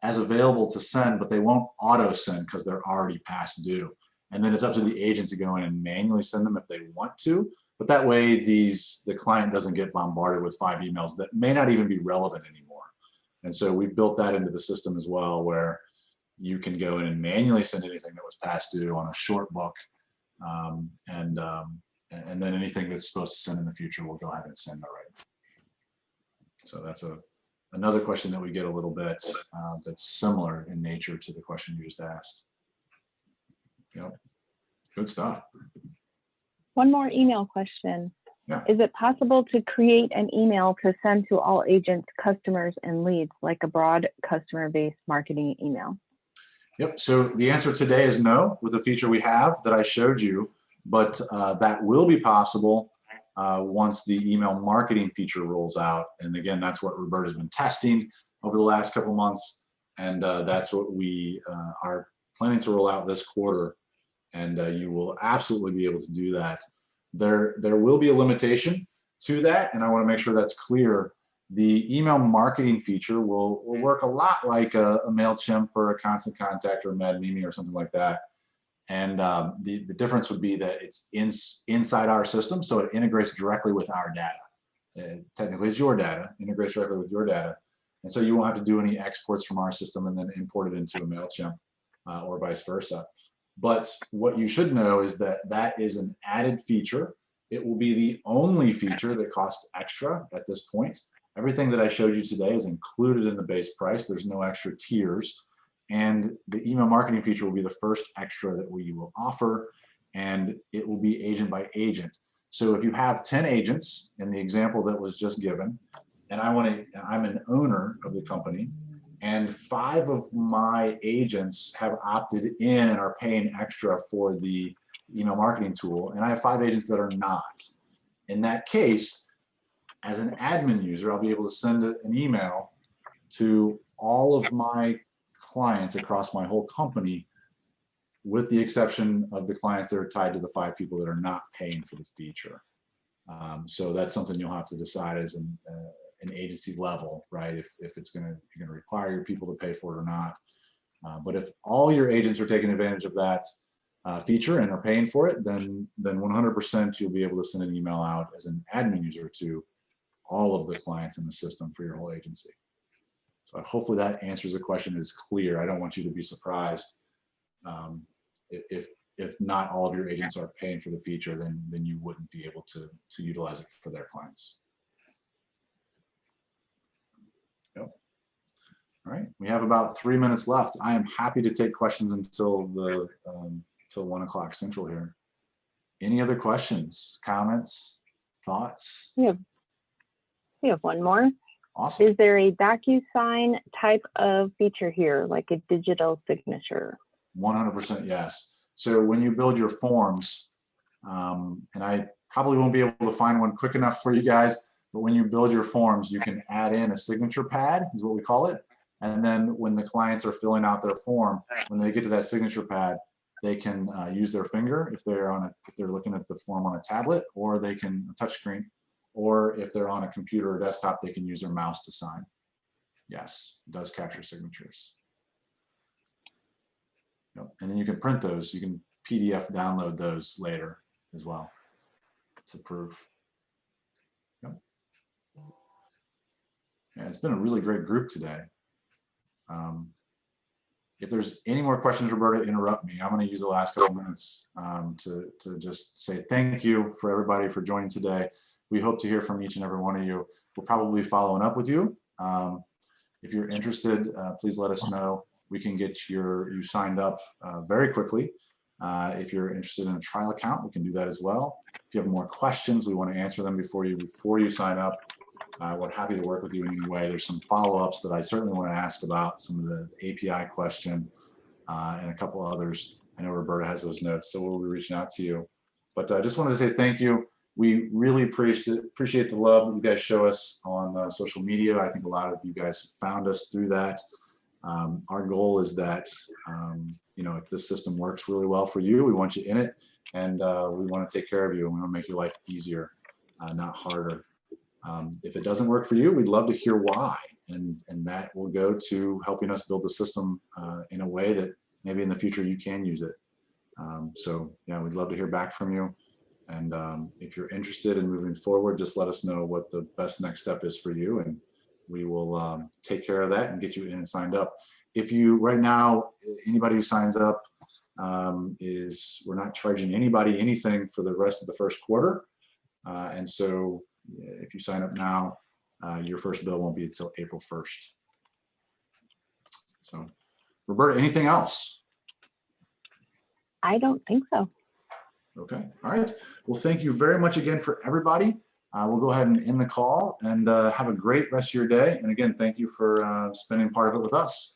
[SPEAKER 1] as available to send, but they won't auto send because they're already past due. And then it's up to the agent to go in and manually send them if they want to. But that way the client doesn't get bombarded with 5 emails that may not even be relevant anymore. And so we've built that into the system as well, where you can go in and manually send anything that was past due on a short book. And then anything that's supposed to send in the future, we'll go ahead and send already. So that's another question that we get a little bit that's similar in nature to the question you just asked. Yep. Good stuff.
[SPEAKER 2] One more email question.
[SPEAKER 1] Yeah.
[SPEAKER 2] Is it possible to create an email to send to all agents, customers, and leads, like a broad customer-based marketing email?
[SPEAKER 1] Yep. So the answer today is no with the feature we have that I showed you, but that will be possible once the email marketing feature rolls out. And again, that's what Roberta's been testing over the last couple months. And that's what we are planning to roll out this quarter. And you will absolutely be able to do that. There will be a limitation to that, and I want to make sure that's clear. The email marketing feature will work a lot like a MailChimp or a Constant Contact or a MadMimi or something like that. And the difference would be that it's inside our system, so it integrates directly with our data. Technically, it's your data, integrates directly with your data. And so you won't have to do any exports from our system and then import it into a MailChimp or vice versa. But what you should know is that that is an added feature. It will be the only feature that costs extra at this point. Everything that I showed you today is included in the base price. There's no extra tiers. And the email marketing feature will be the first extra that we will offer, and it will be agent by agent. So if you have 10 agents in the example that was just given, and I'm an owner of the company, and 5 of my agents have opted in and are paying extra for the email marketing tool, and I have 5 agents that are not. In that case, as an admin user, I'll be able to send an email to all of my clients across my whole company, with the exception of the clients that are tied to the 5 people that are not paying for the feature. So that's something you'll have to decide as an agency level, right? If you're gonna require your people to pay for it or not. But if all your agents are taking advantage of that feature and are paying for it, then 100% you'll be able to send an email out as an admin user to all of the clients in the system for your whole agency. So hopefully that answers the question, is clear. I don't want you to be surprised if not all of your agents are paying for the feature, then you wouldn't be able to utilize it for their clients. Yep. All right, we have about 3 minutes left. I am happy to take questions until till 1 o'clock Central here. Any other questions, comments, thoughts?
[SPEAKER 2] We have one more.
[SPEAKER 1] Awesome.
[SPEAKER 2] Is there a Docusign type of feature here, like a digital signature?
[SPEAKER 1] 100% yes. So when you build your forms, and I probably won't be able to find one quick enough for you guys, but when you build your forms, you can add in a signature pad, is what we call it. And then when the clients are filling out their form, when they get to that signature pad, they can use their finger if they're looking at the form on a tablet, or they can touch screen, or if they're on a computer or desktop, they can use their mouse to sign. Yes, it does capture signatures. Yep. And then you can print those. You can PDF download those later as well to proof. Yep. Yeah, it's been a really great group today. If there's any more questions, Roberta, interrupt me. I'm going to use the last couple minutes to just say thank you for everybody for joining today. We hope to hear from each and every one of you. We'll probably be following up with you. If you're interested, please let us know. We can get you signed up very quickly. If you're interested in a trial account, we can do that as well. If you have more questions, we want to answer them before you sign up. We're happy to work with you in any way. There's some follow-ups that I certainly want to ask about, some of the API question and a couple others. I know Roberta has those notes, so we'll be reaching out to you. But I just wanted to say thank you. We really appreciate the love that you guys show us on social media. I think a lot of you guys found us through that. Our goal is that, if this system works really well for you, we want you in it, and we want to take care of you, and we want to make your life easier, not harder. If it doesn't work for you, we'd love to hear why, and that will go to helping us build the system in a way that maybe in the future you can use it. So yeah, we'd love to hear back from you. And if you're interested in moving forward, just let us know what the best next step is for you, and we will take care of that and get you in and signed up. If you, right now, anybody who signs up, we're not charging anybody anything for the rest of the first quarter. And so if you sign up now, your first bill won't be until April 1st. So, Roberta, anything else?
[SPEAKER 2] I don't think so.
[SPEAKER 1] Okay, all right. Well, thank you very much again for everybody. We'll go ahead and end the call, and have a great rest of your day. And again, thank you for spending part of it with us.